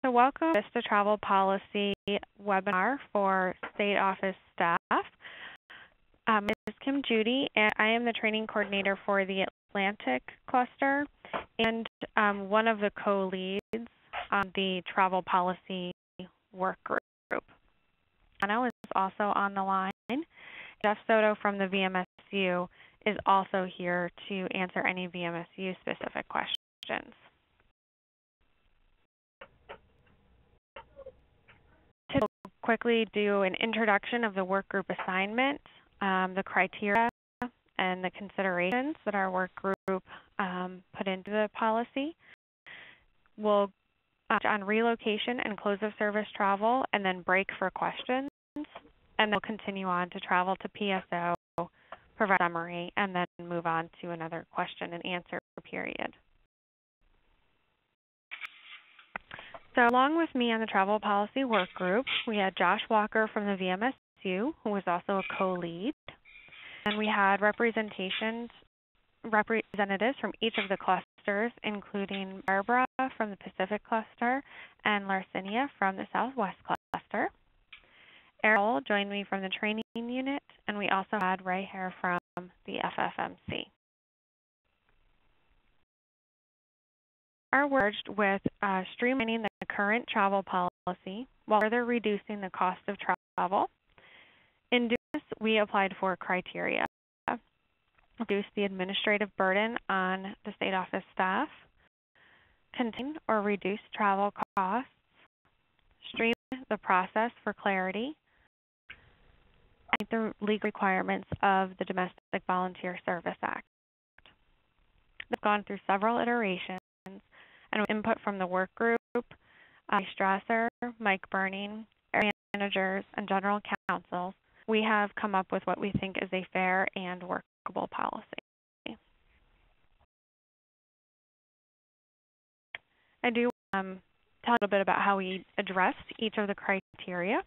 So welcome to VISTA Travel Policy webinar for State Office staff. My name is Kim Judy, and I am the training coordinator for the Atlantic cluster and one of the co-leads on the travel policy work group. Anna is also on the line. Jeff Soto from the VMSU is also here to answer any VMSU specific questions. To quickly do an introduction of the workgroup assignment, the criteria and the considerations that our workgroup put into the policy. We'll touch on relocation and close of service travel and then break for questions. And then we'll continue on to travel to PSO, provide a summary, and then move on to another question and answer period. So along with me on the travel policy work group, we had Josh Walker from the VMSU, who was also a co-lead. And we had representatives from each of the clusters, including Barbara from the Pacific cluster and Larcinia from the Southwest cluster. Errol joined me from the training unit, and we also had Ray Hare from the FFMC. Our work with streamlining the current travel policy while further reducing the cost of travel. In doing this, we applied for criteria: reduce the administrative burden on the state office staff, contain or reduce travel costs, streamline the process for clarity, and meet the legal requirements of the Domestic Volunteer Service Act. We've gone through several iterations, and with input from the work group, Strasser, Mike Burning, area managers, and general counsels, we have come up with what we think is a fair and workable policy. I do tell you a little bit about how we addressed each of the criteria.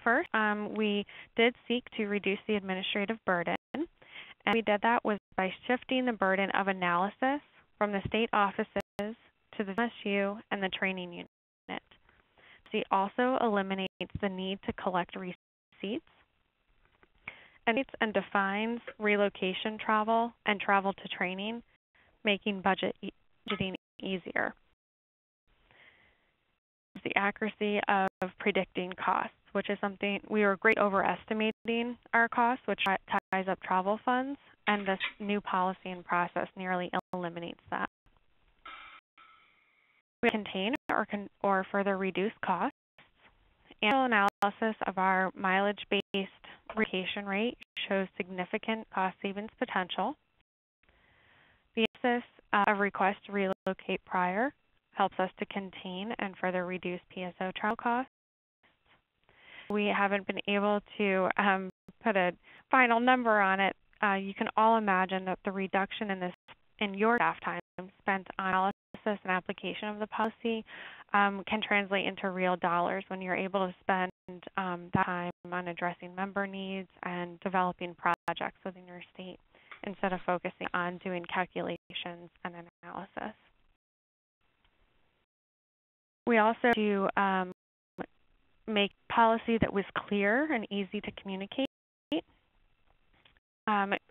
First, we did seek to reduce the administrative burden, and we did that by shifting the burden of analysis from the state offices to the VMSU and the training unit. It also eliminates the need to collect receipts and defines relocation travel and travel to training, making budgeting easier. The accuracy of predicting costs, which is something we were great overestimating our costs, which ties up travel funds, and this new policy and process nearly eliminates that. We contain or further reduce costs. Annual analysis of our mileage-based relocation rate shows significant cost savings potential. The emphasis of request to relocate prior helps us to contain and further reduce PSO travel costs. We haven't been able to put a final number on it. You can all imagine that the reduction in your staff time spent on analysis and application of the policy can translate into real dollars when you're able to spend that time on addressing member needs and developing projects within your state instead of focusing on doing calculations and analysis. We also do make policy that was clear and easy to communicate.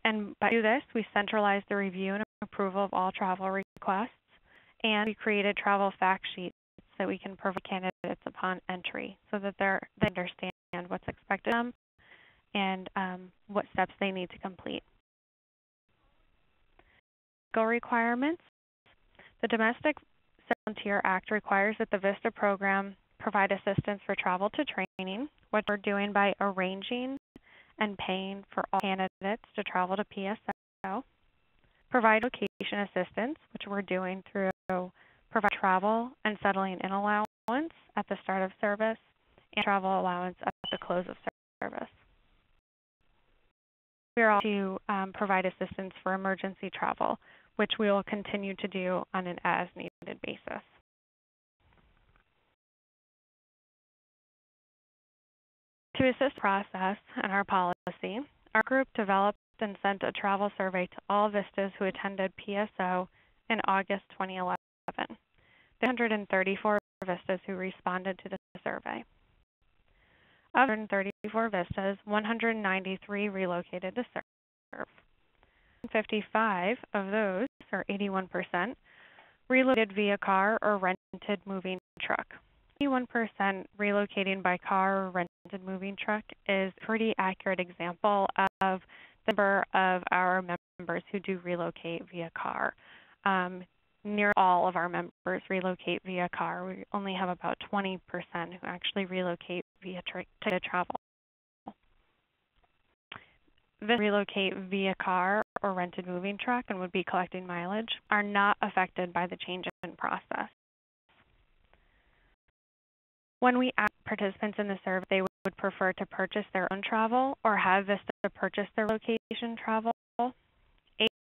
And by doing this, we centralized the review and approval of all travel requests, and we created travel fact sheets that we can provide candidates upon entry so that they understand what's expected of them and what steps they need to complete. Legal requirements. The Domestic Volunteer Act requires that the VISTA program provide assistance for travel to training, which we're doing by arranging and paying for all candidates to travel to PSO, provide location assistance, which we're doing through provide travel and settling in allowance at the start of service and travel allowance at the close of service. We are also to provide assistance for emergency travel, which we will continue to do on an as-needed basis. To assist the process and our policy, our group developed and sent a travel survey to all VISTAs who attended PSO in August 2011. 134 VISTAs who responded to the survey. Of 134 VISTAs, 193 relocated to serve. 55 of those, or 81%, relocated via car or rented moving truck. 81% relocating by car or rented moving truck is a pretty accurate example of the number of our members who do relocate via car. Near all of our members relocate via car. We only have about 20% who actually relocate via travel. This relocate via car or rented moving truck and would be collecting mileage are not affected by the change in process. When we ask participants in the survey they would prefer to purchase their own travel or have VISTA purchase their relocation travel,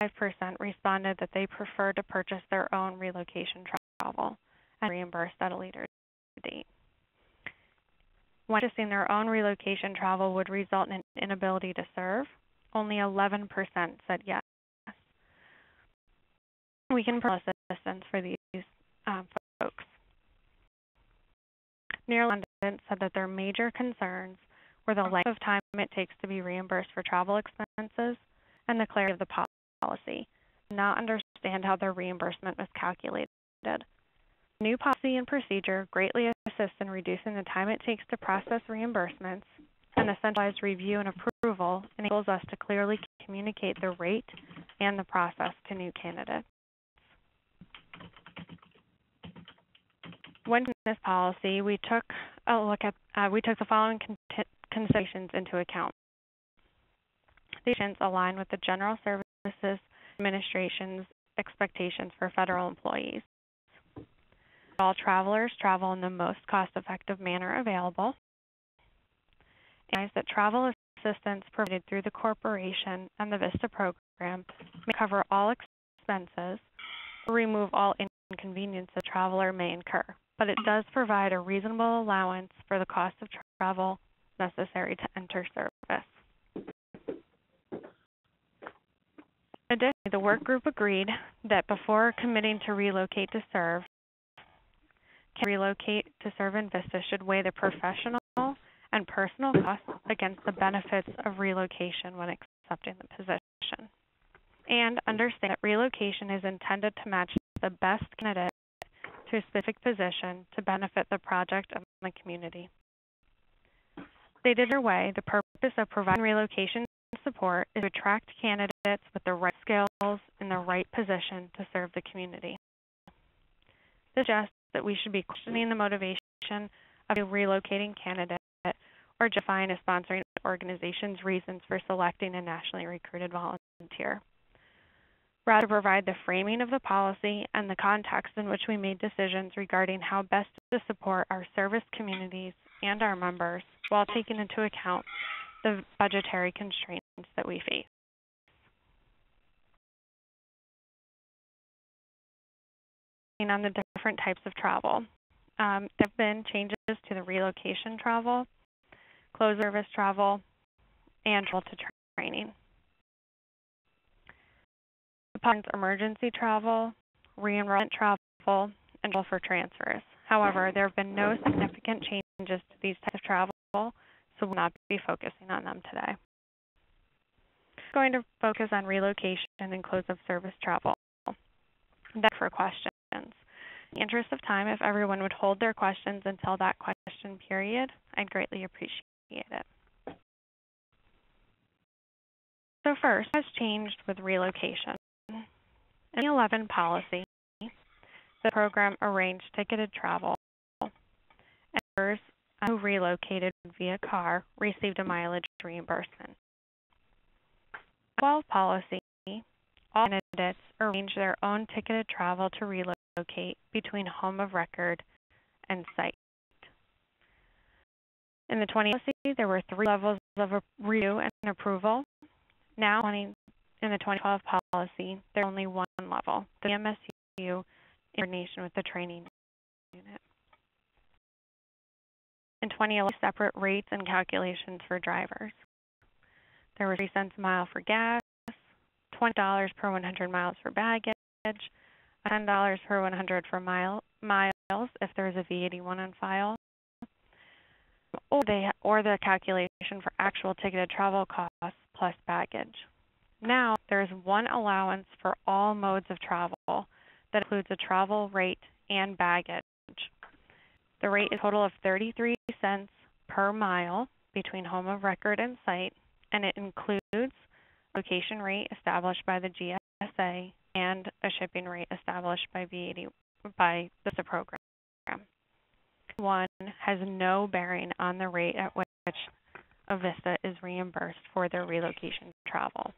85% responded that they prefer to purchase their own relocation travel and reimbursed at a later date. When purchasing their own relocation travel would result in an inability to serve, only 11% said yes. We can provide assistance for these folks. Nearly respondents said that their major concerns were the length of time it takes to be reimbursed for travel expenses and the clarity of the policy. Not understand how their reimbursement was calculated. The new policy and procedure greatly assists in reducing the time it takes to process reimbursements, and the centralized review and approval enables us to clearly communicate the rate and the process to new candidates. When in this policy, we took a look at the following considerations into account. These align with the General Services Administration's expectations for federal employees. All travelers travel in the most cost-effective manner available. And that travel assistance provided through the corporation and the VISTA program may cover all expenses or remove all inconvenience a traveler may incur, but it does provide a reasonable allowance for the cost of travel necessary to enter service. Additionally, the work group agreed that before committing to relocate to serve, relocate to serve in VISTA should weigh the professional and personal costs against the benefits of relocation when accepting the position. And understand that relocation is intended to match the best candidate to a specific position to benefit the project and the community. Stated their way, the purpose of providing relocation support is to attract candidates with the right skills in the right position to serve the community. This suggests that we should be questioning the motivation of a relocating candidate or justifying a sponsoring organization's reasons for selecting a nationally recruited volunteer. Rather, provide the framing of the policy and the context in which we made decisions regarding how best to support our service communities and our members while taking into account the budgetary constraints that we face. On the different types of travel. There have been changes to the relocation travel, closed service travel, and travel to training. Upon emergency travel, re-enrollment travel, and travel for transfers. However, there have been no significant changes to these types of travel, so we'll not be focusing on them today. I'm going to focus on relocation and closed of service travel. That's for questions. In the interest of time, if everyone would hold their questions until that question period, I'd greatly appreciate it. So first, what has changed with relocation? In the 2011 policy, the program arranged ticketed travel, and members who relocated via car received a mileage reimbursement. In the 2012 policy, all candidates arrange their own ticketed travel to relocate between home of record and site. In the 20 policy, there were 3 levels of review and approval. Now, in the 2012 policy, there's only 1 level, the VMSU coordination with the training unit. In 2011, separate rates and calculations for drivers. There were 3 cents a mile for gas, $20 per 100 miles for baggage, $10 per 100 for miles if there's a V81 on file, or the calculation for actual ticketed travel costs plus baggage. Now, there's one allowance for all modes of travel that includes a travel rate and baggage. The rate is a total of 33 cents per mile between home of record and site, and it includes a location rate established by the GSA and a shipping rate established by the VISTA program. One has no bearing on the rate at which a VISTA is reimbursed for their relocation travel.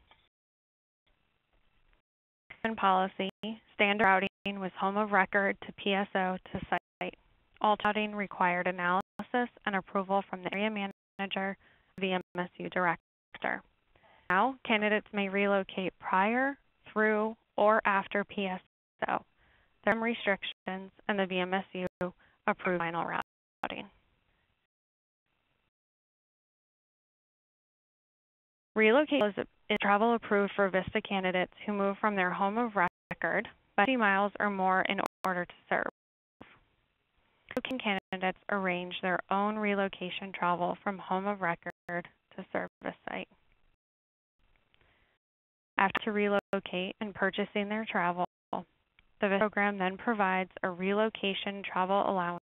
In policy, standard routing was home of record to PSO to site. All routing required analysis and approval from the area manager, VMSU director. Now, candidates may relocate prior, through, or after PSO. There are some restrictions, and the VMSU approved final routing. Relocation is travel approved for VISTA candidates who move from their home of record by 50 miles or more in order to serve. Relocation candidates arrange their own relocation travel from home of record to service site. After relocate and purchasing their travel, the VISTA program then provides a relocation travel allowance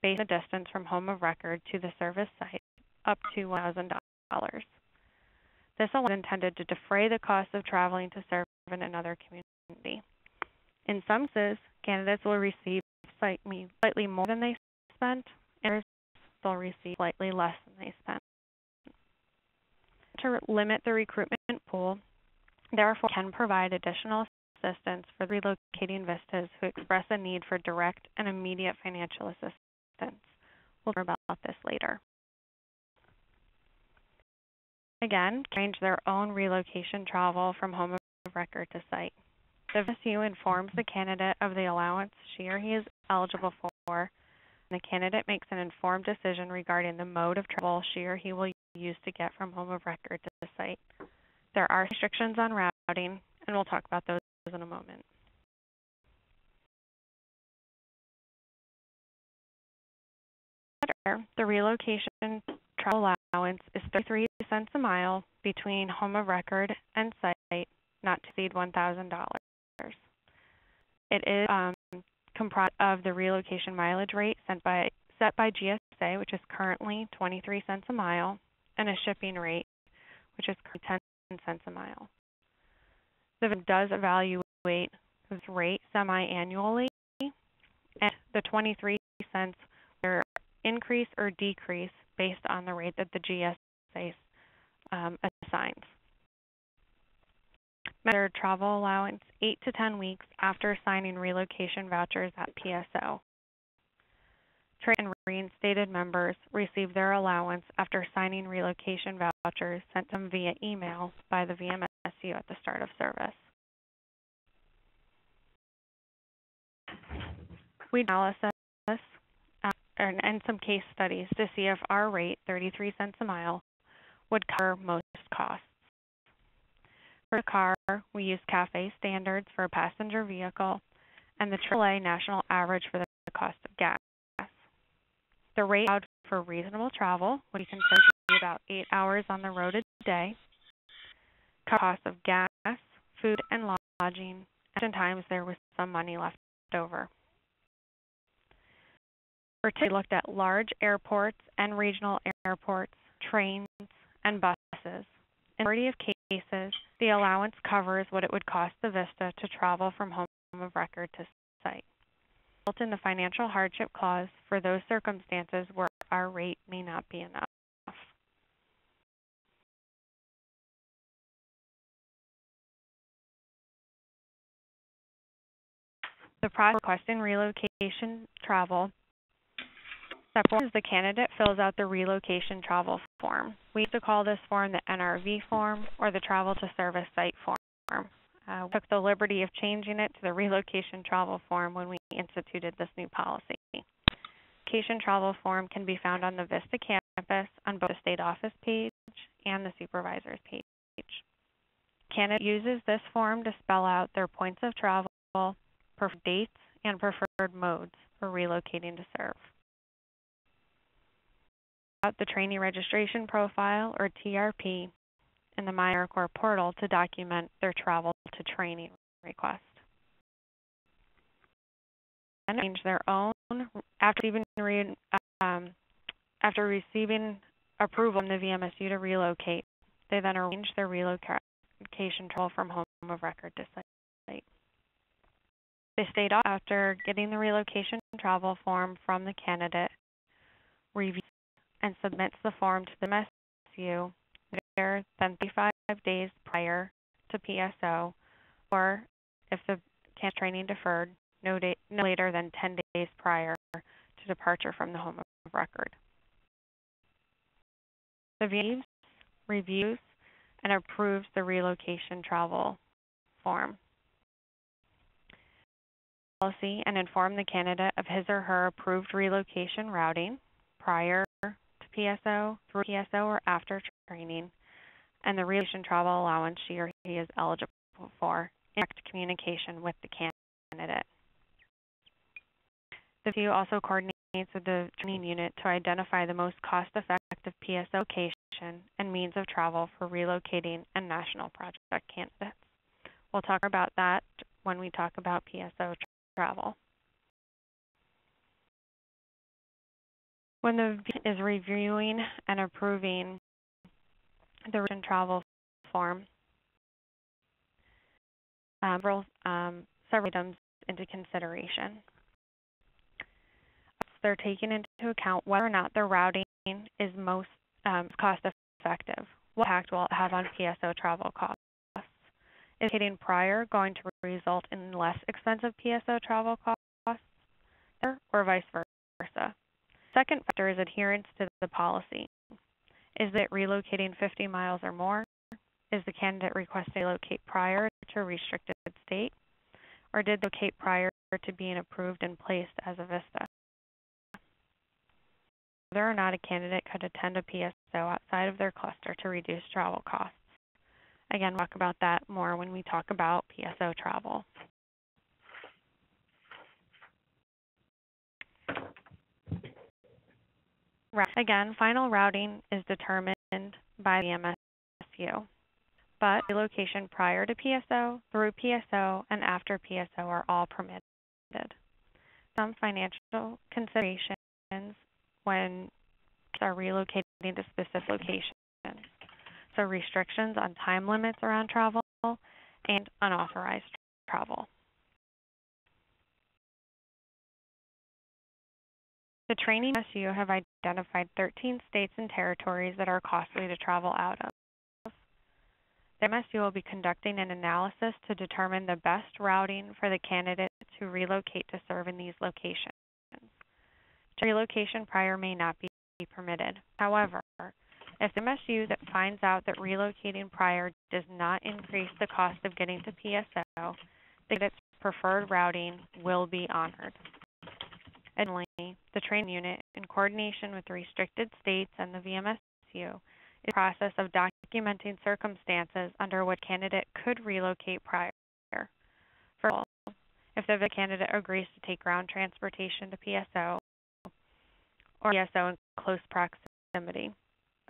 based on the distance from home of record to the service site up to $1,000. This allowance is intended to defray the cost of traveling to serve in another community. In some cases, candidates will receive slightly more than they spent, and others will receive slightly less than they spent. To limit the recruitment pool, therefore, can provide additional assistance for relocating VISTAs who express a need for direct and immediate financial assistance. We'll learn about this later. Again, arrange their own relocation travel from home of record to site. The VMSU informs the candidate of the allowance she or he is eligible for, and the candidate makes an informed decision regarding the mode of travel she or he will use to get from home of record to the site. There are restrictions on routing, and we'll talk about those in a moment. The relocation travel allowance is 33 cents a mile between home of record and site, not to exceed $1,000. It is comprised of the relocation mileage rate set by GSA, which is currently 23 cents a mile, and a shipping rate, which is 10 cents a mile. The VISTA does evaluate this rate semi-annually, and the 23 cents will increase or decrease based on the rate that the GSA assigns. Measure travel allowance 8 to 10 weeks after signing relocation vouchers at PSO. Trainee and reinstated members receive their allowance after signing relocation vouchers sent to them via email by the VMSU at the start of service. We analysis and some case studies to see if our rate, 33 cents a mile, would cover most costs. For a car, we use CAFE standards for a passenger vehicle and the AAA national average for the cost of gas. The rate allowed for reasonable travel would be considered to be about 8 hours on the road a day, cost of gas, food, and lodging, and sometimes there was some money left over. We looked at large airports and regional airports, trains, and buses. In the majority of cases, the allowance covers what it would cost the VISTA to travel from home of record to site. Built in the financial hardship clause for those circumstances where our rate may not be enough. The process of requesting relocation travel is the candidate fills out the Relocation Travel Form. We used to call this form the NRV form or the Travel to Service Site form. We took the liberty of changing it to the Relocation Travel Form when we instituted this new policy. Relocation Travel Form can be found on the VISTA campus on both the state office page and the supervisor's page. Candidate uses this form to spell out their points of travel, preferred dates, and preferred modes for relocating to serve. The Trainee Registration Profile, or TRP, in the My AmeriCorps portal to document their travel to training request. And arrange their own after receiving approval from the VMSU to relocate. They then arrange their relocation travel from home of record to site. They stayed off after getting the relocation travel form from the candidate, reviews and submits the form to the VMSU later than 35 days prior to PSO, or if the candidate training deferred, no later than 10 days prior to departure from the home of record. The VMSU reviews and approves the relocation travel form policy and inform the candidate of his or her approved relocation routing prior to PSO, through PSO, or after training, and the Relocation Travel Allowance she or he is eligible for in direct communication with the candidate. The VMSU also coordinates with the training unit to identify the most cost-effective PSO location and means of travel for relocating and national project candidates. We'll talk about that when we talk about PSO travel. When the VMSU is reviewing and approving the Relocation Travel Form, several items into consideration. They're taking into account whether or not the routing is most cost effective. What impact will it have on PSO travel costs? Is hitting prior going to result in less expensive PSO travel costs, or vice versa? Second factor is adherence to the policy. Is it relocating 50 miles or more? Is the candidate requesting to relocate prior to a restricted state? Or did they relocate prior to being approved and placed as a VISTA? Whether or not a candidate could attend a PSO outside of their cluster to reduce travel costs. Again, we'll talk about that more when we talk about PSO travel. Again, final routing is determined by the VMSU, but relocation prior to PSO, through PSO, and after PSO are all permitted. Some financial considerations when are relocating to specific locations. So restrictions on time limits around travel and unauthorized travel. The Trainee VMSU have identified 13 states and territories that are costly to travel out of. The VMSU will be conducting an analysis to determine the best routing for the candidate to relocate to serve in these locations. Relocation prior may not be permitted. However, if the VMSU that finds out that relocating prior does not increase the cost of getting to PSO, the candidate's preferred routing will be honored. Additionally, the training unit, in coordination with the restricted states and the VMSU, is in the process of documenting circumstances under which candidate could relocate prior. For example, if the candidate agrees to take ground transportation to PSO, or PSO in close proximity,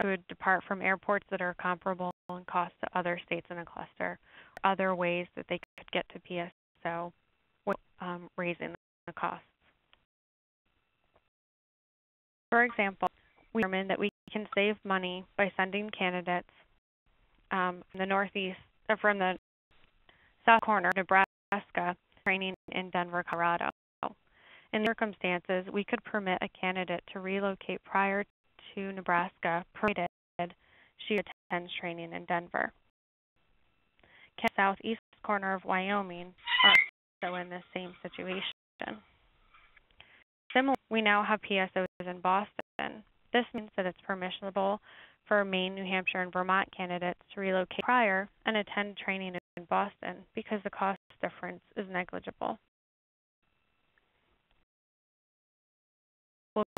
would depart from airports that are comparable in cost to other states in a cluster, or other ways that they could get to PSO without raising the costs. For example, we determined that we can save money by sending candidates from the northeast, or from the south corner of Nebraska, training in Denver, Colorado. In circumstances, we could permit a candidate to relocate prior to Nebraska, provided she attends training in Denver. The southeast corner of Wyoming are also in the same situation. Similarly, we now have PSOs in Boston. This means that it's permissible for Maine, New Hampshire, and Vermont candidates to relocate prior and attend training in Boston because the cost difference is negligible.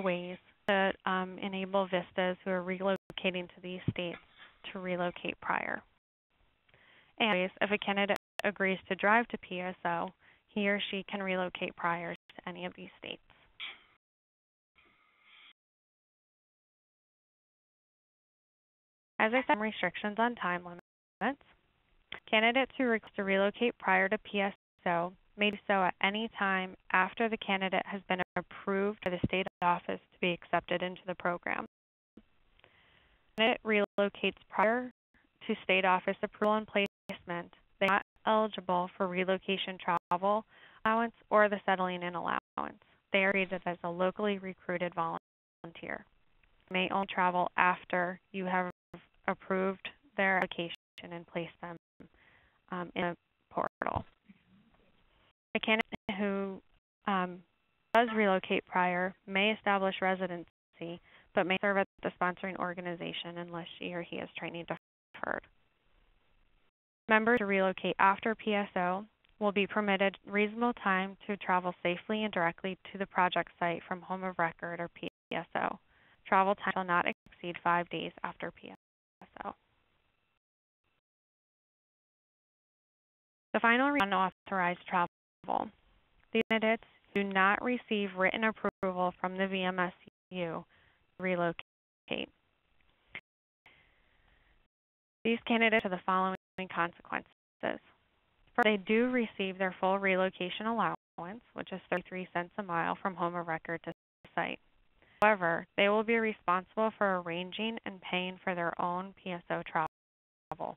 Ways that enable VISTAs who are relocating to these states to relocate prior. And if a candidate agrees to drive to PSO, he or she can relocate prior to any of these states. As I said, restrictions on time limits. Candidates who request to relocate prior to PSO may do so at any time after the candidate has been approved by the state office to be accepted into the program. If the candidate relocates prior to state office approval and placement, they are not eligible for relocation travel allowance or the settling in allowance. They are treated as a locally recruited volunteer. They may only travel after you have approved their application and placed them in a portal. A candidate who does relocate prior may establish residency, but may serve at the sponsoring organization unless she or he is trainee deferred. Members to relocate after PSO will be permitted reasonable time to travel safely and directly to the project site from home of record or PSO. Travel time shall not exceed 5 days after PSO. The final unauthorized travel. The candidates do not receive written approval from the VMSU to relocate. These candidates have the following consequences. First, they do receive their full relocation allowance, which is 33 cents a mile from home of record to site. However, they will be responsible for arranging and paying for their own PSO travel.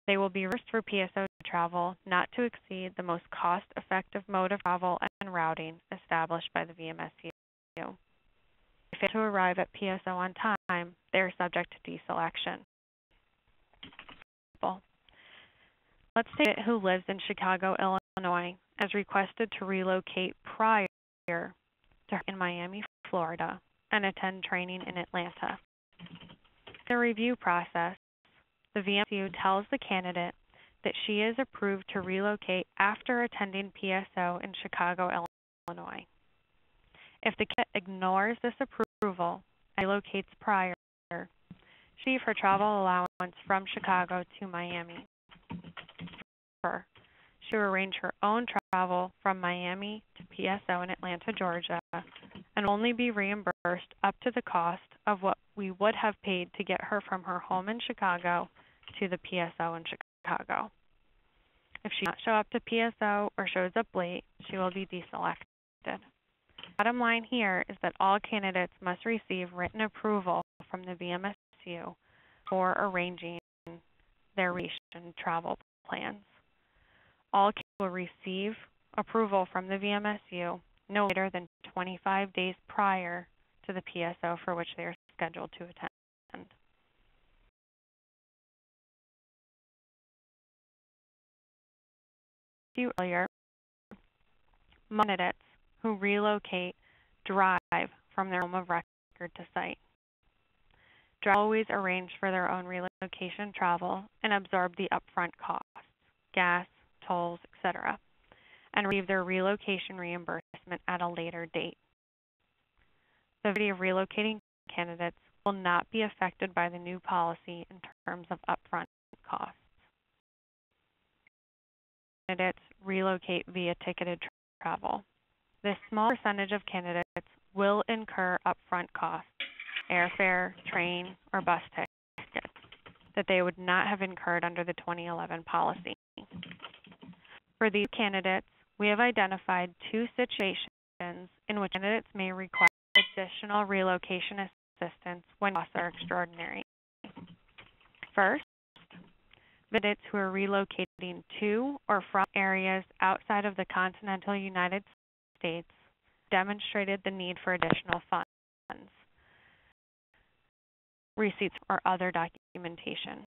They will be reimbursed for PSO travel not to exceed the most cost-effective mode of travel and routing established by the VMSU. If they fail to arrive at PSO on time, they are subject to deselection. Let's say a who lives in Chicago, Illinois, has requested to relocate prior to in Miami, Florida, and attend training in Atlanta. In the review process, the VMSU tells the candidate that she is approved to relocate after attending PSO in Chicago, Illinois. If the candidate ignores this approval and relocates prior, she receives her travel allowance from Chicago to Miami. She will arrange her own travel from Miami to PSO in Atlanta, Georgia, and only be reimbursed up to the cost of what we would have paid to get her from her home in Chicago to the PSO in Chicago. If she does not show up to PSO or shows up late, she will be deselected. Bottom line here is that all candidates must receive written approval from the VMSU for arranging their relocation travel plans. All candidates will receive approval from the VMSU no later than 25 days prior to the PSO for which they are scheduled to attend. Earlier, candidates who relocate drive from their home of record to site. Drive always arrange for their own relocation travel and absorb the upfront costs, gas, tolls, etc., and receive their relocation reimbursement at a later date. The majority of relocating candidates will not be affected by the new policy in terms of upfront costs. Candidates relocate via ticketed travel. This small percentage of candidates will incur upfront costs, airfare, train, or bus tickets, that they would not have incurred under the 2011 policy. For these candidates, we have identified two situations in which candidates may require additional relocation assistance when costs are extraordinary. First, candidates who are relocating to or from areas outside of the continental United States demonstrated the need for additional funds, receipts, or other documentation.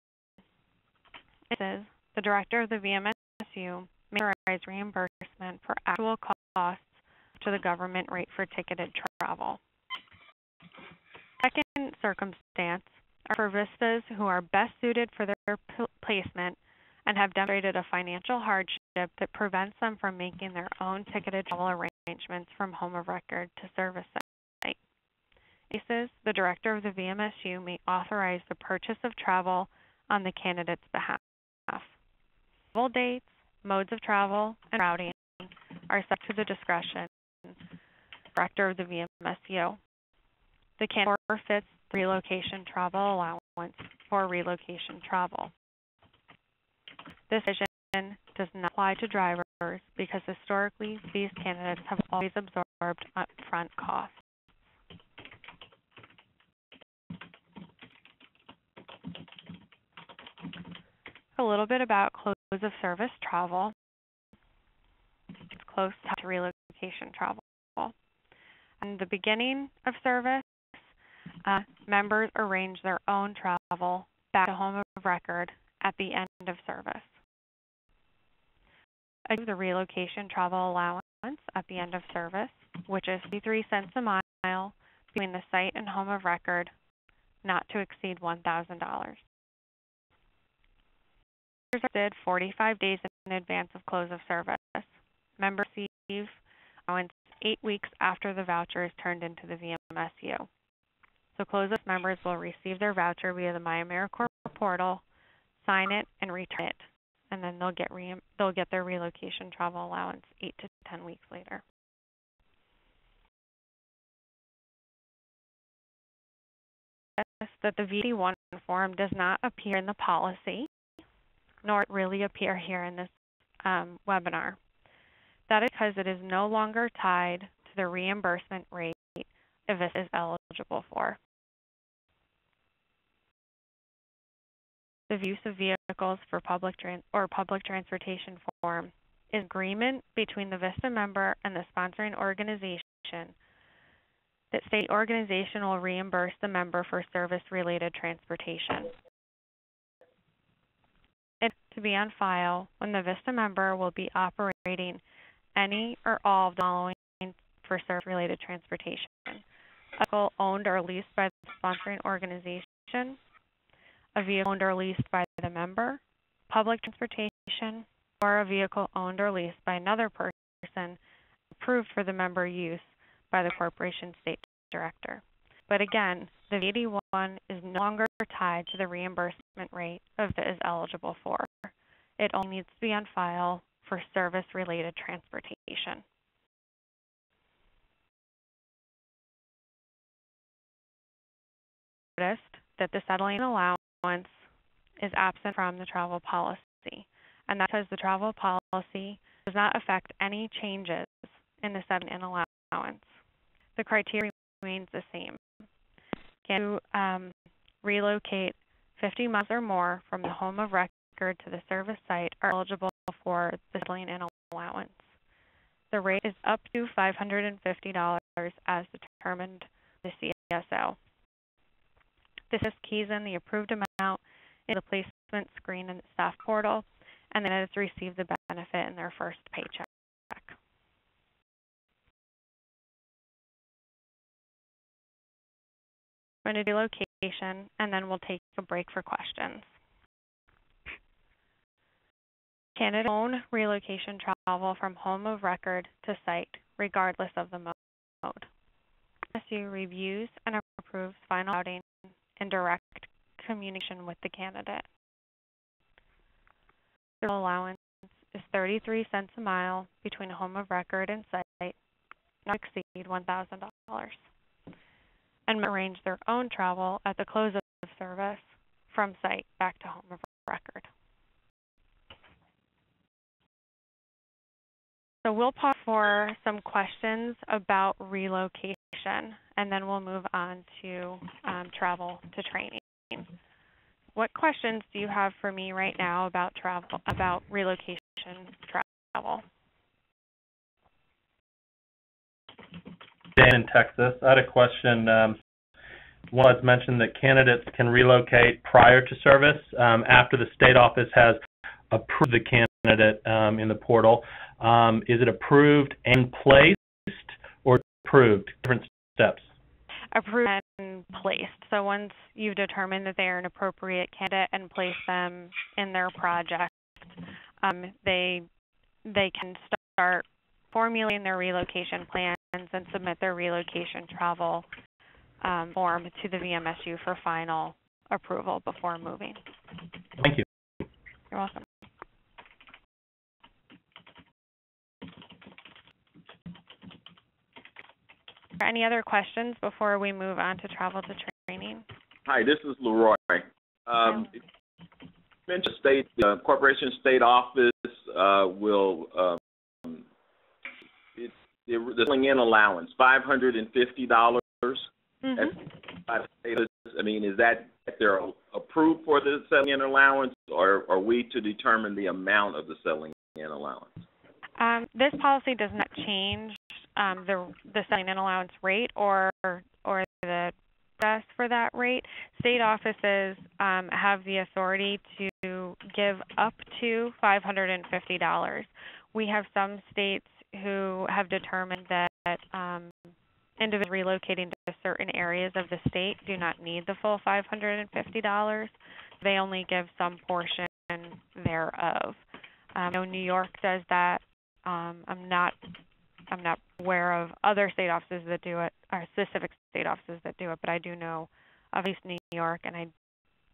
The director of the VMSU may authorize reimbursement for actual costs to the government rate for ticketed travel. Second circumstance are for VISTAs who are best suited for their placement and have demonstrated a financial hardship that prevents them from making their own ticketed travel arrangements from home of record to service site. In cases, the director of the VMSU may authorize the purchase of travel on the candidate's behalf. Travel dates, modes of travel, and routing are set to the discretion of the director of the VMSU. The candidate forfeits Relocation Travel Allowance for relocation travel. This decision does not apply to drivers because historically these candidates have always absorbed upfront costs. A little bit about close of service travel. It's close to relocation travel. In the beginning of service, members arrange their own travel back to home of record at the end of service. The relocation travel allowance at the end of service, which is 53 cents a mile between the site and home of record, not to exceed $1,000. Did 45 days in advance of close of service. Members receive allowance 8 weeks after the voucher is turned into the VMSU. So close of members will receive their voucher via the My AmeriCorps portal, sign it, and return it, and then they'll get their relocation travel allowance 8 to 10 weeks later. That the VD1 form does not appear in the policy, nor really appear here in this webinar. That is because it is no longer tied to the reimbursement rate if VISTA is eligible for. The use of vehicles for public transportation form is agreement between the VISTA member and the sponsoring organization that state organization will reimburse the member for service-related transportation. It's to be on file when the VISTA member will be operating any or all of the following for service-related transportation: a vehicle owned or leased by the sponsoring organization, a vehicle owned or leased by the member, public transportation, or a vehicle owned or leased by another person approved for the member use by the corporation state director. But again, the VD1 is no longer tied to the reimbursement rate of VISTA is eligible for. It only needs to be on file for service-related transportation. Noticed that the settling allowance is absent from the travel policy, and that's because the travel policy does not affect any changes in the settling allowance. The criteria remains the same. Can you relocate 50 miles or more from the home of record to the service site are eligible for the settling and allowance. The rate is up to $550 as determined by the CSO. This is keys in the approved amount in the placement screen in the staff portal, and then it's received the benefit in their first paycheck. We're going to do location, and then we'll take a break for questions. Candidates own relocation travel from home of record to site, regardless of the mode. VMSU reviews and approves final routing in direct communication with the candidate. The allowance is 33 cents a mile between home of record and site, not exceed $1,000. And arrange their own travel at the close of service from site back to home of record. So we'll pause for some questions about relocation, and then we'll move on to travel to training. What questions do you have for me right now about relocation travel? Dan in Texas. I had a question. One was mentioned that candidates can relocate prior to service after the state office has approved the candidate in the portal. Is it approved and placed or approved? Different steps. Approved and placed. So once you've determined that they are an appropriate candidate and place them in their project, they can start formulating their relocation plans and submit their relocation travel form to the VMSU for final approval before moving. Thank you. You're welcome. Any other questions before we move on to travel to training? Hi, this is Leroy. You mentioned the corporation state office will the selling in allowance, $550. I mean, is that if they're approved for the selling in allowance, or are we to determine the amount of the selling in allowance? This policy does not change the selling in allowance rate or the process for that rate. State offices have the authority to give up to $550. We have some states who have determined that individuals relocating to certain areas of the state do not need the full $550. They only give some portion thereof. I know New York does that. I'm not aware of other state offices that do it, or specific state offices that do it, but I do know of at least New York, and I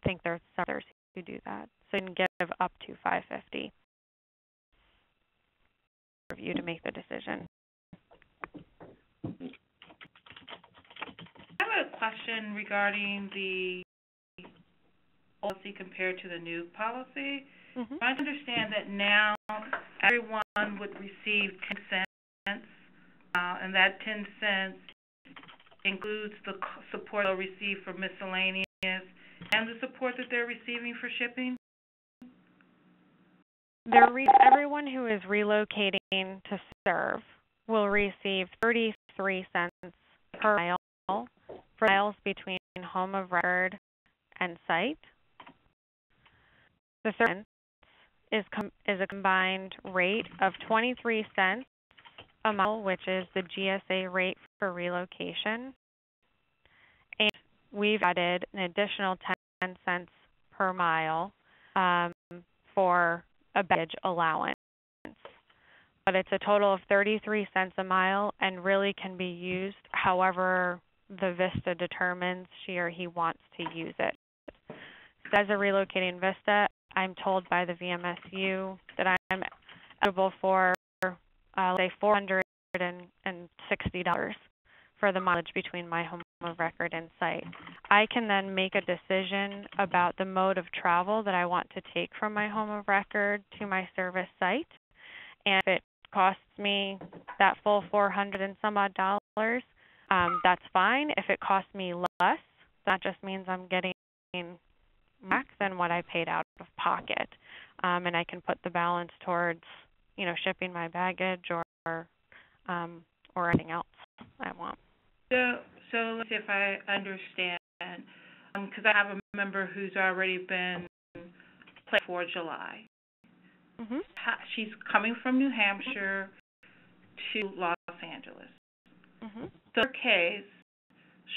think there's others who do that. So you can give up to $550 for you to make the decision. I have a question regarding the policy compared to the new policy. I understand that now everyone would receive 10 cents, and that 10 cents includes the support they'll receive for miscellaneous and the support that they're receiving for shipping? Everyone who is relocating to serve will receive 33 cents per mile for miles between home of record and site. The third is a combined rate of 23 cents a mile, which is the GSA rate for relocation. And we've added an additional 10 cents per mile for a baggage allowance. But it's a total of 33 cents a mile and really can be used however the VISTA determines she or he wants to use it. So as a relocating VISTA, I'm told by the VMSU that I'm eligible for, say, $460 for the mileage between my home of record and site. I can then make a decision about the mode of travel that I want to take from my home of record to my service site. And if it costs me that full $400 and some odd dollars, that's fine. If it costs me less, that just means I'm getting back than what I paid out of pocket, and I can put the balance towards, shipping my baggage or anything else I want. So let's see if I understand, because I have a member who's already been planned for July. She's coming from New Hampshire to Los Angeles. So in her case,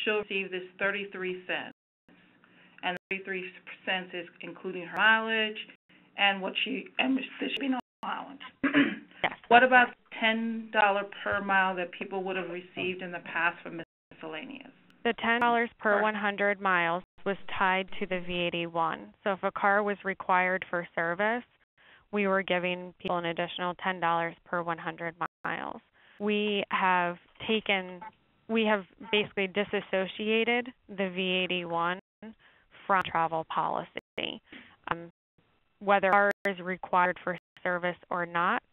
she'll receive this 33 cents. And the 33 cents is including her mileage and the shipping allowance. Yes. What about $10 per mile that people would have received in the past for miscellaneous? The $10 per 100 miles was tied to the V81. So if a car was required for service, we were giving people an additional $10 per 100 miles. We have basically disassociated the V81 from travel policy. Whether a car is required for service or not,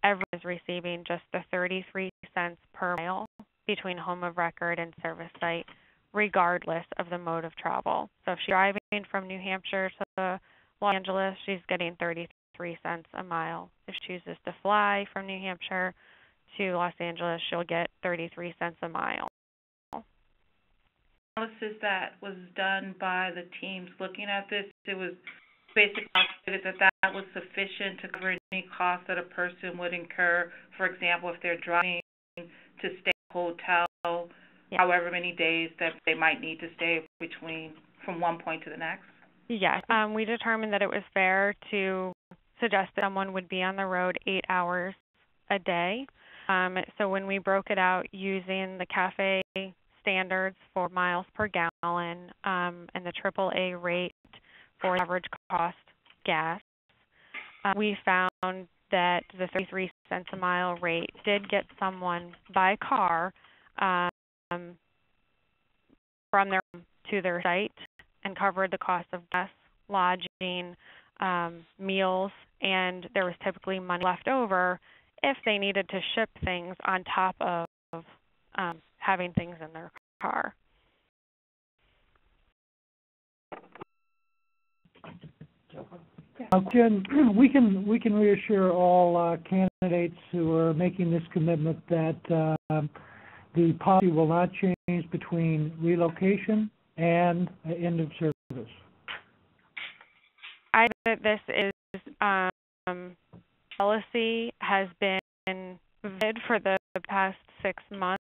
everyone is receiving just the 33 cents per mile between home of record and service site, regardless of the mode of travel. So if she's driving from New Hampshire to Los Angeles, she's getting 33 cents a mile. If she chooses to fly from New Hampshire to Los Angeles, she'll get 33 cents a mile. Analysis that was done by the teams looking at this, it was basically calculated that was sufficient to cover any costs that a person would incur. For example, if they're driving to stay at a hotel, however many days that they might need to stay from one point to the next. Yes, we determined that it was fair to suggest that someone would be on the road 8 hours a day. So when we broke it out using the CAFE standards for miles per gallon and the AAA rate for average cost gas, we found that the 33 cents a mile rate did get someone by car from their home to their site and covered the cost of gas, lodging, meals, and there was typically money left over if they needed to ship things on top of having things in their car. Jen, we can reassure all candidates who are making this commitment that the policy will not change between relocation and end of service. I think that this is policy has been valid for the past 6 months.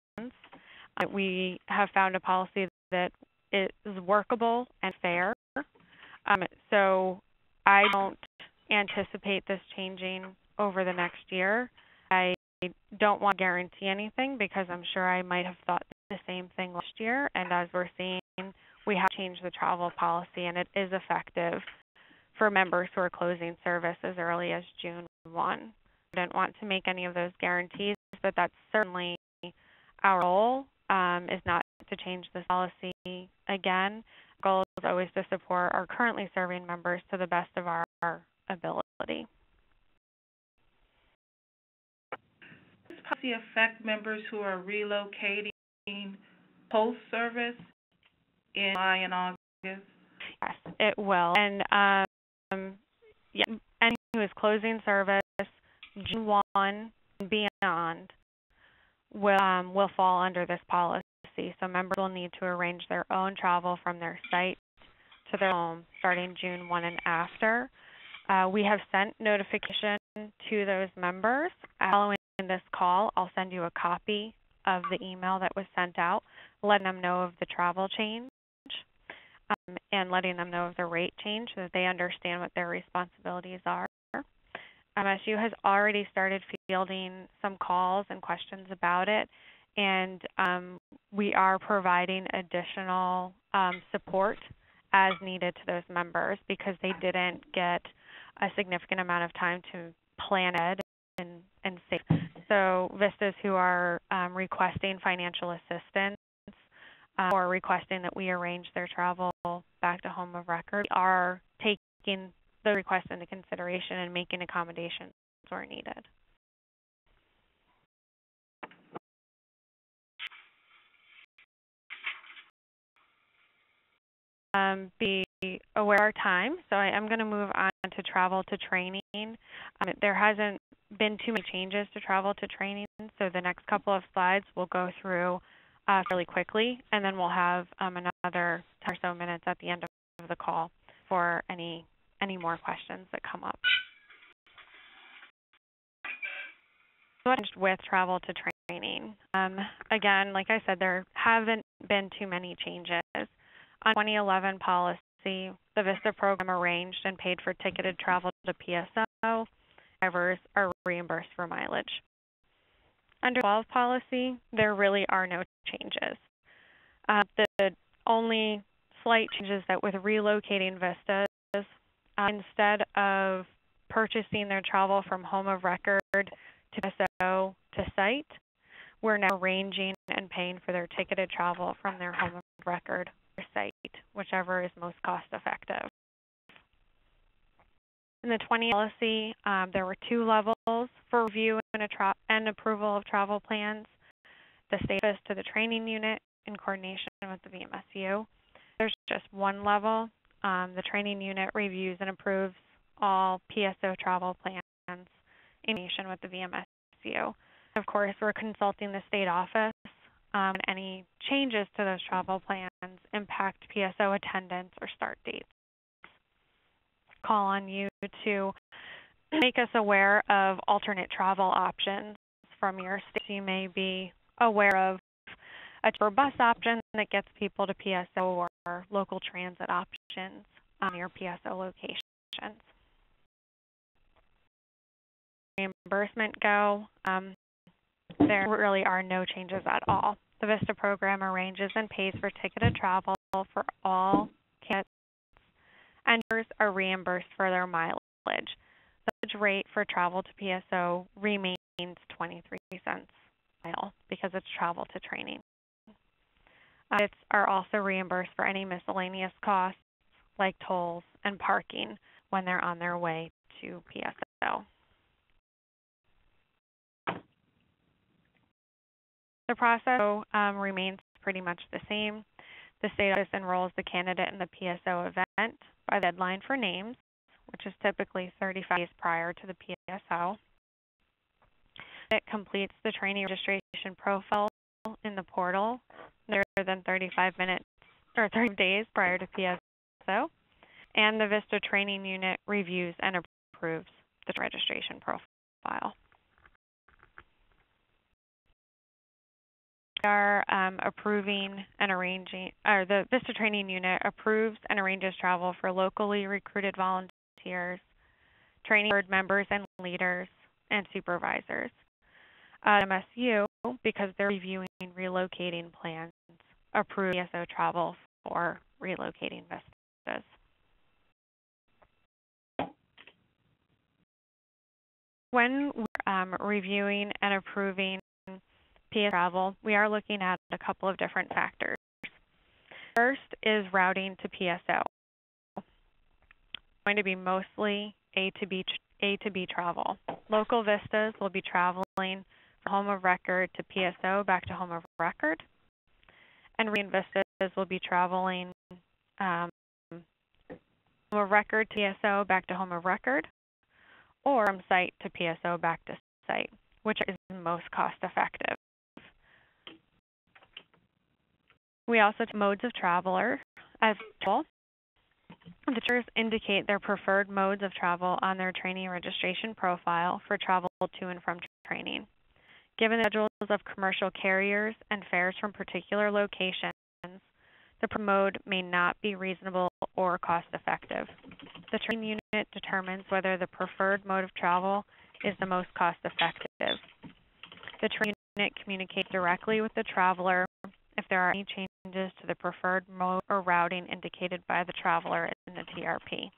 We have found a policy that is workable and fair. So I don't anticipate this changing over the next year. I don't want to guarantee anything because I'm sure I might have thought the same thing last year. And as we're seeing, we have changed the travel policy, and it is effective for members who are closing service as early as June 1. I don't want to make any of those guarantees, but that's certainly our goal, is not to change this policy again. Our goal is always to support our currently serving members to the best of our ability. Does this policy affect members who are relocating post-service in July and August? Yes, it will. And yeah, anyone who is closing service June 1 and beyond will fall under this policy. So members will need to arrange their own travel from their site to their home starting June 1 and after. We have sent notification to those members. Following this call, I'll send you a copy of the email that was sent out, letting them know of the travel change and letting them know of the rate change so that they understand what their responsibilities are. MSU has already started fielding some calls and questions about it, and we are providing additional support as needed to those members because they didn't get a significant amount of time to plan it and save. So VISTAs who are requesting financial assistance or requesting that we arrange their travel back to home of record are taking the request into consideration and making accommodations where needed. Be aware of our time, so I am going to move on to travel to training. There hasn't been too many changes to travel to training, so the next couple of slides we'll go through fairly quickly, and then we'll have another 10 or so minutes at the end of the call for any more questions that come up. So with travel to training, again, like I said, there haven't been too many changes. On 2011 policy, the VISTA program arranged and paid for ticketed travel to PSO. Drivers are reimbursed for mileage. Under 12 policy, there really are no changes. The only slight changes that with relocating VISTAs, instead of purchasing their travel from home of record to PSO to site, we're now arranging and paying for their ticketed travel from their home of record or site, whichever is most cost effective. In the 20 policy, there were 2 levels for review and approval of travel plans. The state to the training unit in coordination with the VMSU. There's just 1 level. The training unit reviews and approves all PSO travel plans in coordination with the VMSU. Of course, we're consulting the state office. Any changes to those travel plans impact PSO attendance or start dates. Call on you to make us aware of alternate travel options from your state. You may be aware of a tour bus option that gets people to PSO or local transit options on your PSO locations. Reimbursement go, there really are no changes at all. The VISTA program arranges and pays for ticketed travel for all candidates, and members are reimbursed for their mileage. The mileage rate for travel to PSO remains 23 cents a mile because it's travel to training. Candidates are also reimbursed for any miscellaneous costs like tolls and parking when they're on their way to PSO. The process remains pretty much the same. The state office enrolls the candidate in the PSO event by the deadline for names, which is typically 35 days prior to the PSO. It completes the trainee registration profile in the portal no later than 35 minutes or 30 days prior to PSO, and the VISTA training unit reviews and approves the registration profile. We are approving and arranging, or the VISTA training unit approves and arranges travel for locally recruited volunteers, training board members and leaders, and supervisors. MSU, because they're reviewing relocating plans, approve PSO travel for relocating VISTAs. When we're reviewing and approving PSO travel, we are looking at a couple of different factors. First is routing to PSO. It's going to be mostly A to B travel. Local VISTAs will be traveling from home of record to PSO back to home of record, and VISTAs will be traveling home of record to PSO back to home of record, or from site to PSO back to site, which is most cost effective. We also have modes of traveler as well. The tours indicate their preferred modes of travel on their trainee registration profile for travel to and from training. Given the schedules of commercial carriers and fares from particular locations, the mode may not be reasonable or cost effective. The training unit determines whether the preferred mode of travel is the most cost effective. The training unit communicates directly with the traveler if there are any changes to the preferred mode or routing indicated by the traveler in the TRP.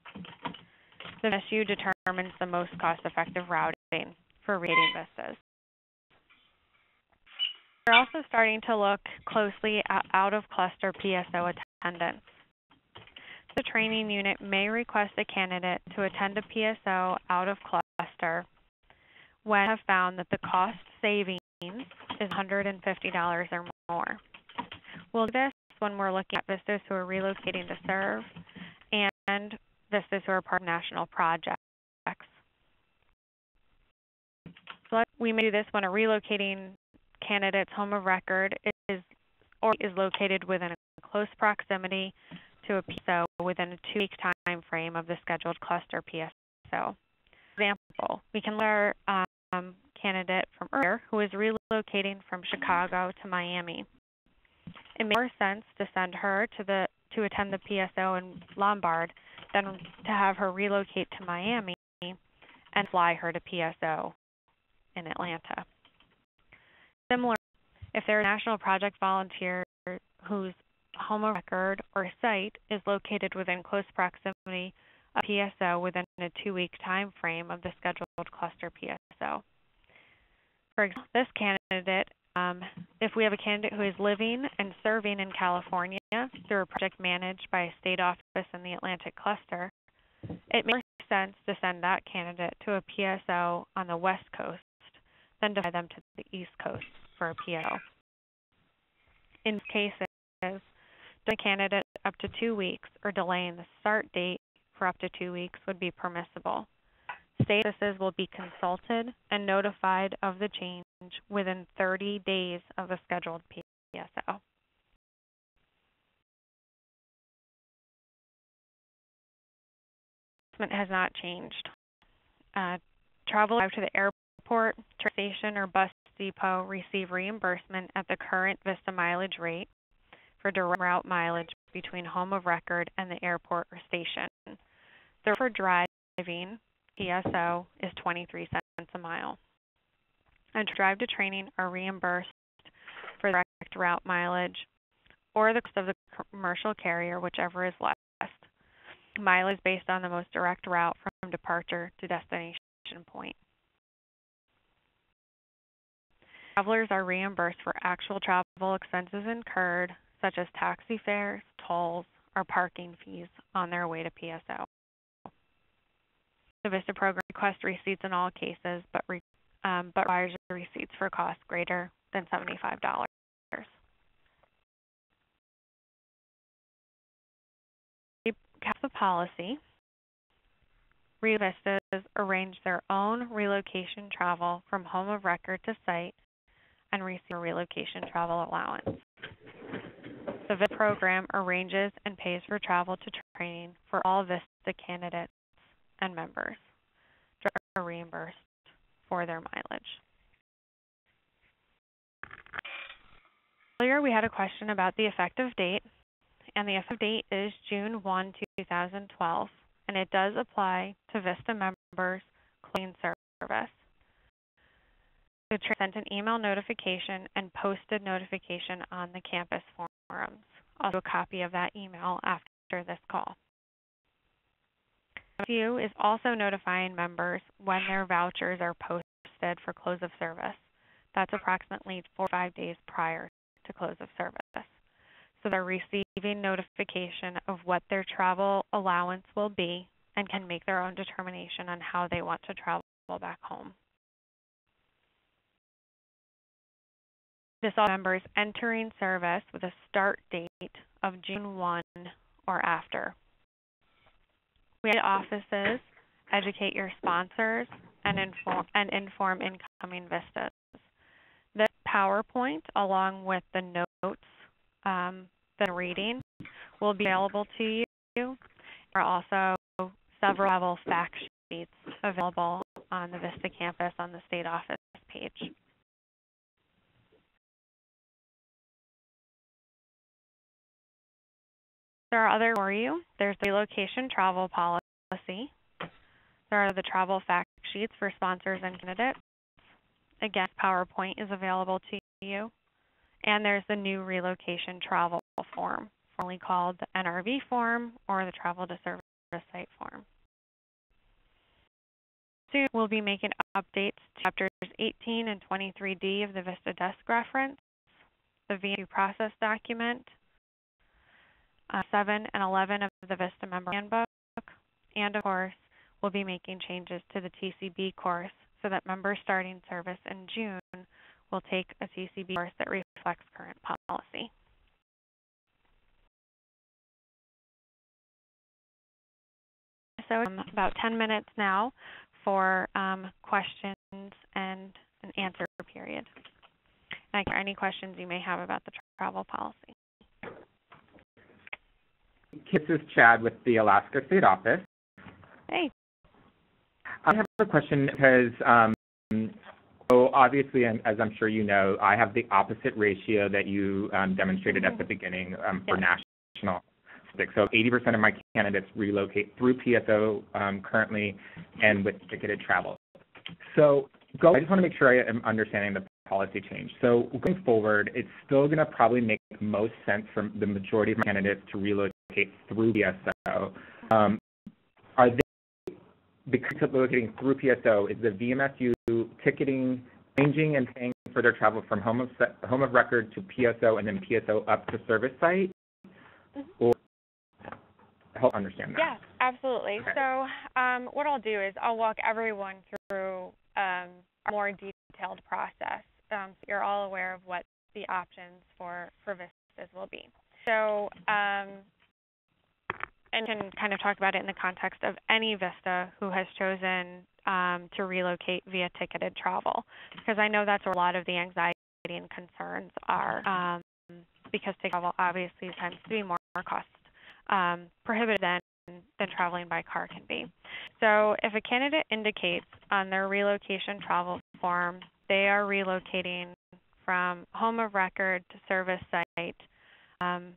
The VMSU determines the most cost-effective routing for relocating VISTAs. We're also starting to look closely at out-of-cluster PSO attendance. The training unit may request a candidate to attend a PSO out of cluster when have found that the cost savings is $150 or more. We'll do this when we're looking at VISTAs who are relocating to serve and VISTAs who are part of national projects. So we may do this when a relocating candidate's home of record is located within a close proximity to a PSO within a 2-week time frame of the scheduled cluster PSO. For example, we can let our candidate from earlier who is relocating from Chicago to Miami. It makes more sense to send her to attend the PSO in Lombard than to have her relocate to Miami and fly her to PSO in Atlanta. Similarly, if there are national project volunteers whose home of record or site is located within close proximity of PSO within a 2-week time frame of the scheduled cluster PSO. For example, this candidate, if we have a candidate who is living and serving in California through a project managed by a state office in the Atlantic cluster, it makes sense to send that candidate to a PSO on the West Coast than to fly them to the East Coast for a PSO. In cases, the candidate up to 2 weeks or delaying the start date for up to 2 weeks would be permissible. State offices will be consulted and notified of the change within 30 days of a scheduled PSO. Has not changed. Travelers to the airport, train station, or bus depot receive reimbursement at the current VISTA mileage rate for direct route mileage between home of record and the airport or station. For driving, PSO is 23 cents a mile. And drive to training are reimbursed for direct route mileage or the cost of the commercial carrier, whichever is less. Mileage is based on the most direct route from departure to destination point. Travelers are reimbursed for actual travel expenses incurred, such as taxi fares, tolls, or parking fees on their way to PSO. The VISTA program requests receipts in all cases, but requires receipts for costs greater than $75. The policy, VISTAs arrange their own relocation travel from home of record to site and receive a relocation travel allowance. The VISTA program arranges and pays for travel to training for all VISTA candidates and members, are reimbursed for their mileage. Earlier we had a question about the effective date, and the effective date is June 1, 2012, and it does apply to VISTA members clean service. The trainer sent an email notification and posted notification on the campus forums. Also a copy of that email after this call. VMSU is also notifying members when their vouchers are posted for close of service. That's approximately 4 or 5 days prior to close of service. So they're receiving notification of what their travel allowance will be and can make their own determination on how they want to travel back home. This all members entering service with a start date of June 1 or after. We had offices educate your sponsors and inform incoming VISTAs. This PowerPoint, along with the notes that I'm reading, will be available to you. There are also several travel fact sheets available on the VISTA campus on the state office page. There are others for you. There's the relocation travel policy. There are the travel fact sheets for sponsors and candidates. Again, PowerPoint is available to you. And there's the new relocation travel form, formerly called the NRV form or the travel to service site form. Soon we'll be making updates to chapters 18 and 23D of the VISTA desk reference, the VMSU process document, 7 and 11 of the VISTA member handbook, and of course, we'll be making changes to the TCB course so that members starting service in June will take a TCB course that reflects current policy. So about 10 minutes now for questions and an answer period. And any questions you may have about the travel policy. This is Chad with the Alaska State Office. Hey. I have a question because, so obviously, as I'm sure you know, I have the opposite ratio that you demonstrated at the beginning for national statistics. So 80% of my candidates relocate through PSO currently and with ticketed travel. So I just want to make sure I am understanding the policy change. So going forward, it's still going to probably make most sense for the majority of my candidates to relocate through PSO. Are they, because of relocating through PSO, is the VMSU ticketing changing and paying for their travel from home of record to PSO and then PSO up to service site? Or help understand that. Yeah, absolutely. Okay. So what I'll do is I'll walk everyone through a more detailed process so you're all aware of what the options for VISTAs will be. So and can kind of talk about it in the context of any VISTA who has chosen to relocate via ticketed travel, because I know that's where a lot of the anxiety and concerns are, because ticketed travel obviously tends to be more cost prohibitive than traveling by car can be. So if a candidate indicates on their relocation travel form they are relocating from home of record to service site, and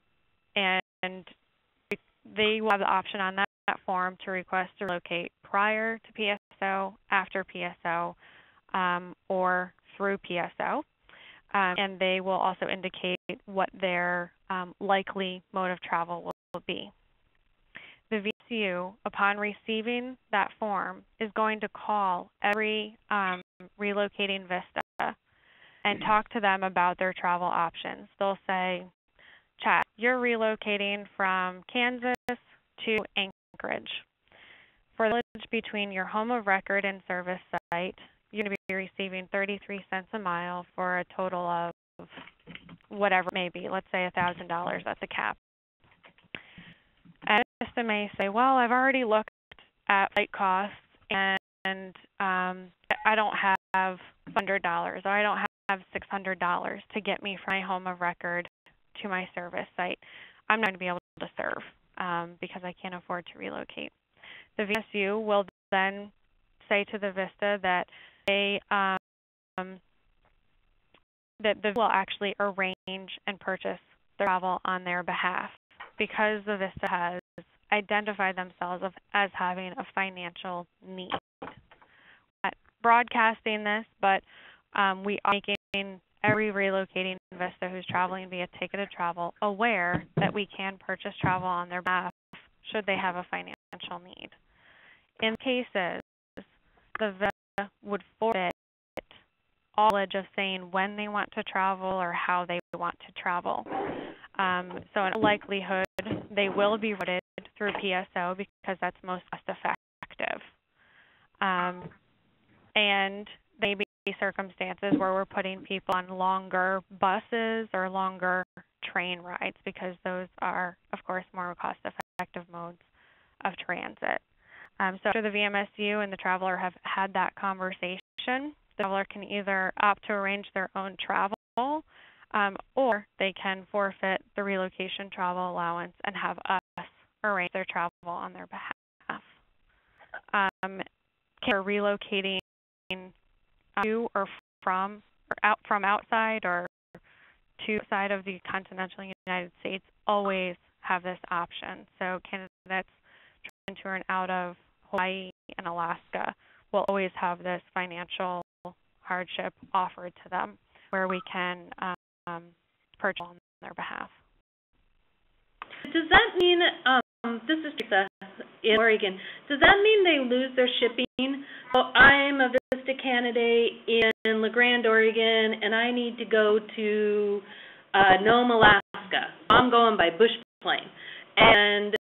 they will have the option on that form to request to relocate prior to PSO, after PSO, or through PSO. And they will also indicate what their likely mode of travel will be. The VMSU, upon receiving that form, is going to call every relocating VISTA and talk to them about their travel options. They'll say, Chad, you're relocating from Kansas to Anchorage. For the mileage between your home of record and service site, you're going to be receiving 33 cents a mile for a total of whatever it may be. Let's say $1,000. That's a cap. And VISTA may say, well, I've already looked at flight costs and I don't have $100 or I don't have $600 to get me from my home of record to my service site. I'm not going to be able to serve because I can't afford to relocate. The VMSU will then say to the VISTA that they that the will actually arrange and purchase the travel on their behalf because the VISTA has identified themselves as having a financial need. We're not broadcasting this, but we are making every relocating VISTA who's traveling via ticketed travel aware that we can purchase travel on their behalf should they have a financial need. In cases, the VISTA would forfeit all knowledge of saying when they want to travel or how they want to travel. So in all likelihood, they will be routed through PSO because that's most cost effective. And there may be circumstances where we're putting people on longer buses or longer train rides because those are, of course, more cost effective modes of transit. So after the VMSU and the traveler have had that conversation, the traveler can either opt to arrange their own travel or they can forfeit the relocation travel allowance and have us arrange their travel on their behalf. For relocating to or from outside or to outside of the continental United States always have this option. So candidates traveling to and out of Hawaii and Alaska will always have this financial hardship offered to them where we can purchase on their behalf. Does that mean, this is Teresa in Oregon, does that mean they lose their shipping? So I'm a VISTA candidate in La Grande, Oregon, and I need to go to Nome, Alaska. I'm going by bush plane. And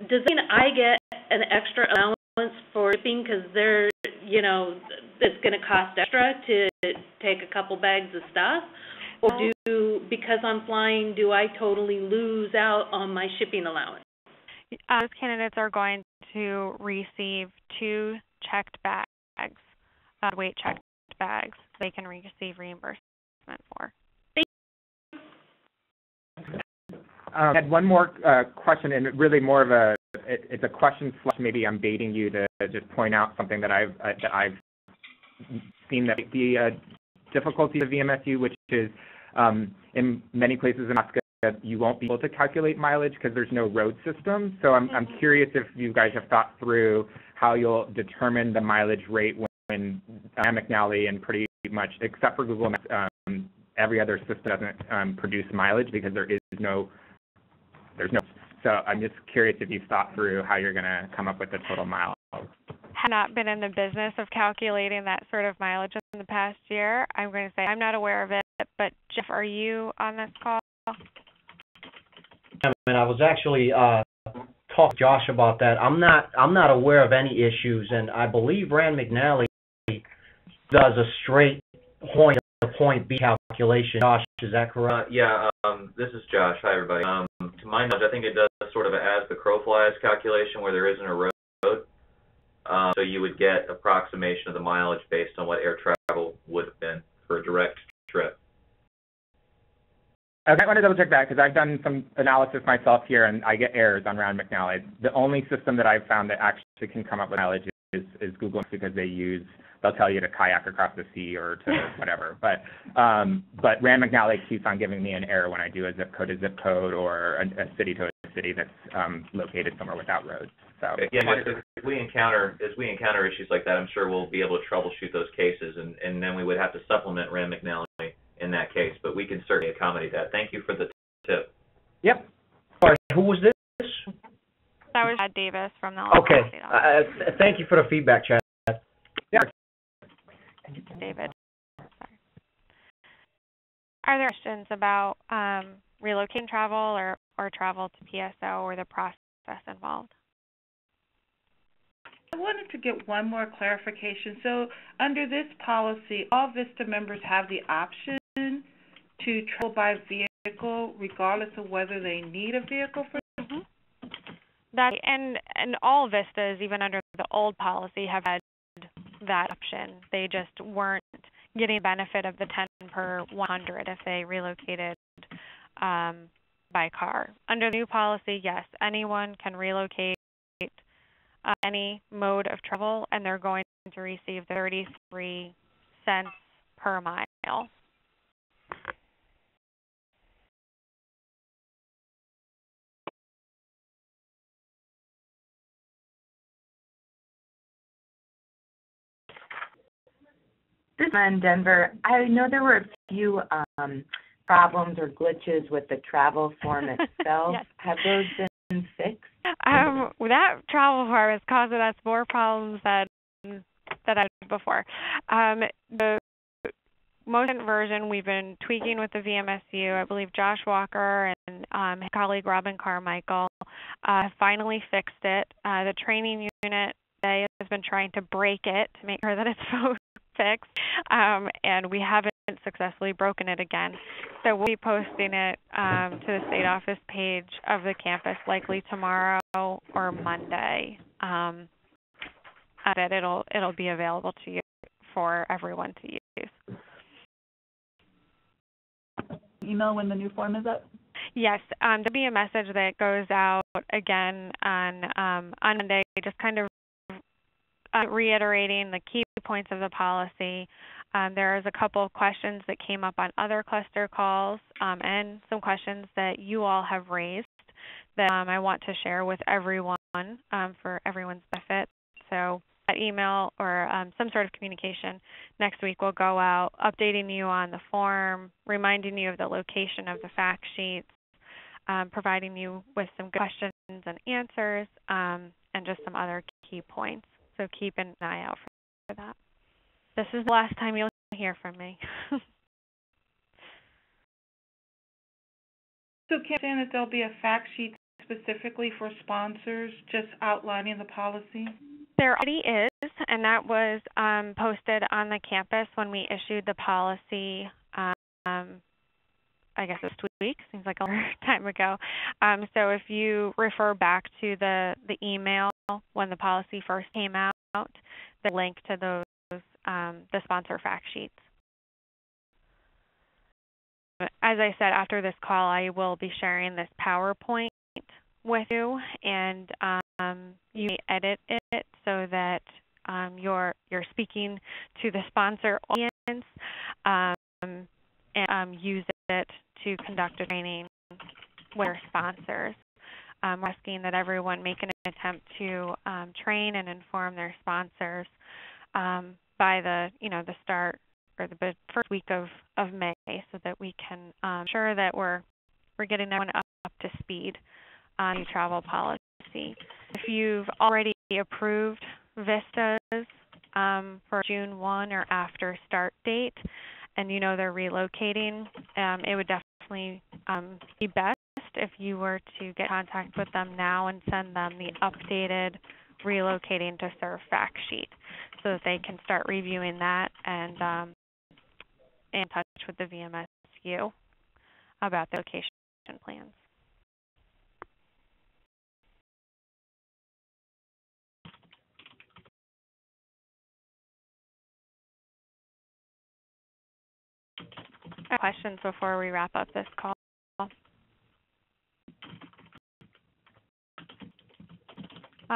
does that mean I get an extra allowance for shipping because they're, it's going to cost extra to take a couple bags of stuff? Or because I'm flying, do I totally lose out on my shipping allowance? Those candidates are going to receive 2 checked bags, weight checked bags, they can receive reimbursement for. I had one more question, and really more of it's a question / maybe I'm baiting you to just point out something that I've seen that the difficulty of VMSU, which is in many places in Alaska, you won't be able to calculate mileage because there's no road system. So I'm curious if you guys have thought through how you'll determine the mileage rate when McNally and pretty much, except for Google Maps, every other system doesn't produce mileage because there's no. So I'm just curious if you've thought through how you're going to come up with the total miles. Have not been in the business of calculating that sort of mileage in the past year. I'm going to say I'm not aware of it, but Jeff, are you on this call? And I was actually talking to Josh about that. I'm not aware of any issues, and I believe Rand McNally does a straight point to point B calculation. Josh, is that correct? This is Josh. Hi, everybody. To my knowledge, I think it does sort of an as the crow flies calculation where there isn't a road. So you would get approximation of the mileage based on what air travel would have been for a direct trip. I want to double check that because I've done some analysis myself here and I get errors on Rand McNally. The only system that I've found that actually can come up with mileage is Google because they'll tell you to kayak across the sea or to whatever. But Rand McNally keeps on giving me an error when I do a zip code to zip code or a city to a city that's located somewhere without roads. So again, as we encounter issues like that, I'm sure we'll be able to troubleshoot those cases, and then we would have to supplement Rand McNally in that case. But we can certainly accommodate that. Thank you for the tip. Yep. All right, who was this? That was Chad Davis from the Okay. Thank you for the feedback, Chad. Yeah. David. Sorry. Are there questions about relocation travel or travel to PSO or the process involved. I wanted to get one more clarification. So under this policy, all VISTA members have the option to travel by vehicle regardless of whether they need a vehicle for that, and all VISTAs, even under the old policy, have had that option. They just weren't getting the benefit of the 10 per 100 if they relocated by car. Under the new policy, yes, anyone can relocate any mode of travel, and they're going to receive 33 cents per mile. This is in Denver. I know there were a few problems or glitches with the travel form itself. Yes. Have those been fixed? That travel form is causing us more problems than I had before. The most recent version we've been tweaking with the VMSU. I believe Josh Walker and his colleague Robin Carmichael have finally fixed it. The training unit today has been trying to break it to make sure that it's fixed, and we haven't successfully broken it again. So we'll be posting it to the state office page of the campus likely tomorrow or Monday. It'll be available to you for everyone to use. Email when the new form is up? Yes, there'll be a message that goes out again on Monday, just kind of reiterating the key points of the policy. There's a couple of questions that came up on other cluster calls and some questions that you all have raised that I want to share with everyone for everyone's benefit. So that email or some sort of communication next week will go out updating you on the form, reminding you of the location of the fact sheets, providing you with some good questions and answers, and just some other key points. So keep an eye out for that. This is the last time you'll hear from me. So can I understand that there'll be a fact sheet specifically for sponsors just outlining the policy? There already is, and that was posted on the campus when we issued the policy, I guess it was 2 weeks, seems like a long time ago. So if you refer back to the email when the policy first came out, the link to those, the sponsor fact sheets. As I said, after this call, I will be sharing this PowerPoint with you, and you may edit it so that you're speaking to the sponsor audience and use it to conduct a training with our sponsors. We're asking that everyone make an attempt to train and inform their sponsors by the start or the first week of May, so that we can ensure that we're getting everyone up to speed on the travel policy. If you've already approved VISTAs for June 1 or after start date, and you know they're relocating, it would definitely be best if you were to get in contact with them now and send them the updated relocating to serve fact sheet so that they can start reviewing that and in touch with the VMSU about the location plans. Questions before we wrap up this call?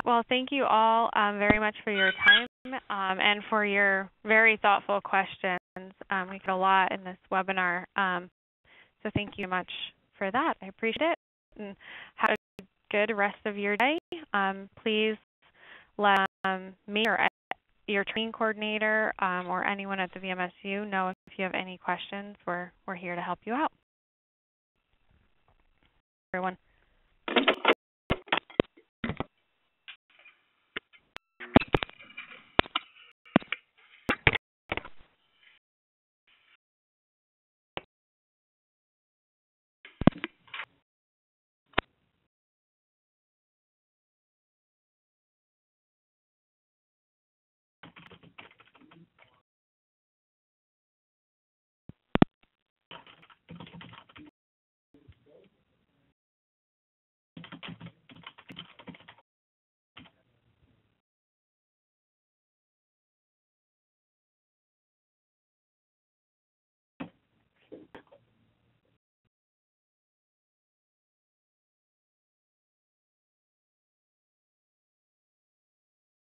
Well, thank you all very much for your time and for your very thoughtful questions. We get a lot in this webinar, so thank you much for that. I appreciate it, and have a good rest of your day. Please let me or your training coordinator or anyone at the VMSU know if you have any questions. We're here to help you out. Everyone.